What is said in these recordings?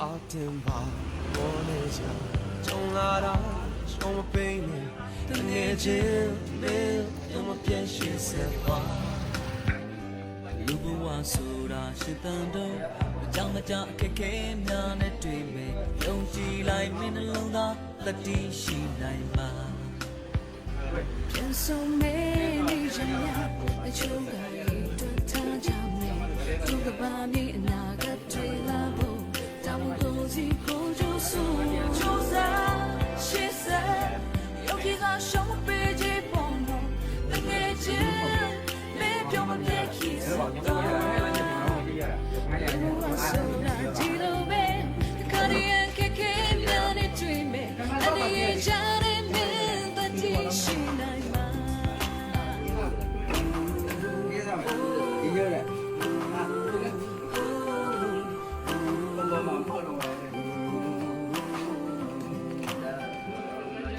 တင်ပါဘောနေချာကြုံလာတာရှုံးမပိနေတငယ်ချင်းမင်းတို့မပြည့်ရှိစပါလူဘဝဆိုတာရှိတန်တော့အကြောင်းမကြအခက်ခဲများနဲ့တွေ့မယ်ယုံကြည်လိုက်မင်းနှလုံးသားတတိရှိနိုင်မှာပြန်ဆုံးနေနေကြများအချို့ကတွေ့ထားကြမယ်သူကဘာမီအနာဂတ်တွေလာဖို့တောင်းလို့စီကိုကြိုးဆိုကြိုးစားရှေ့ဆက်ယောဂီကရှောင်းပေးကြပေါ်တော့တကယ်ချင်းမင်းပြောမပြည့်ခိစတော့ဆိုတာဒီလိုပဲခါရီယန်ကခဲများနဲ့တွေ့မယ်အနေရကြတဲ့မင်းတတိရှိနိုင်မှာ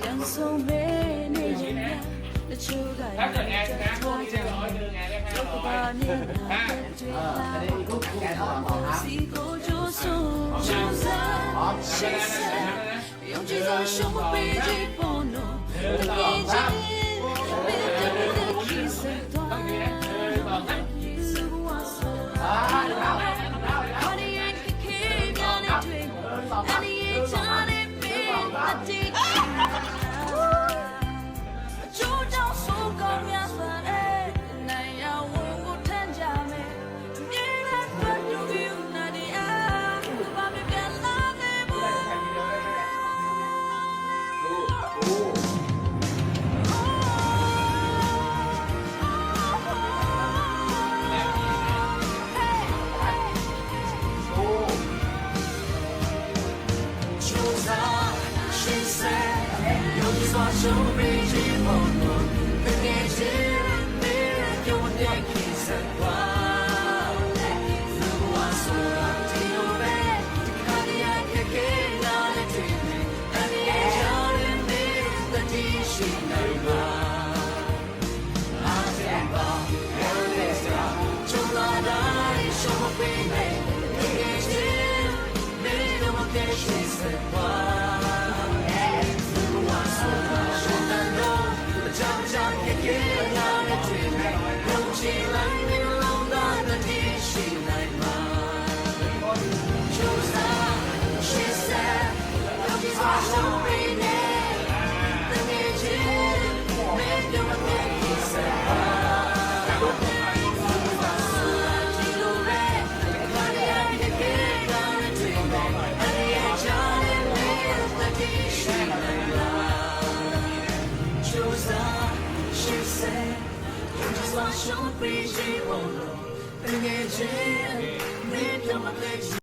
ပြန်ဆုံးနေနေရင်တချို့ကလည်းတွေ့ကြတယ်လောကပါမြင်တာတွေ့လာစီကိုကြိုးဆိုကြိုးစားရှေ့ဆက်ယုံကြည်စွာရှုံးမပေးကြပေါ်တော့တကယ်ချင်းမင်းတို့တဲ့ခိစတော့So busy for no, the kitchen, mirror, you want to kiss and wow. The one so empty over, the cardiac again, not a dream, and the edge on the mirror, the dish in the bar. I think about Elisa, Jolada, show me baby, the kitchen, mirror, what the kiss and wow. Show me, she won't know.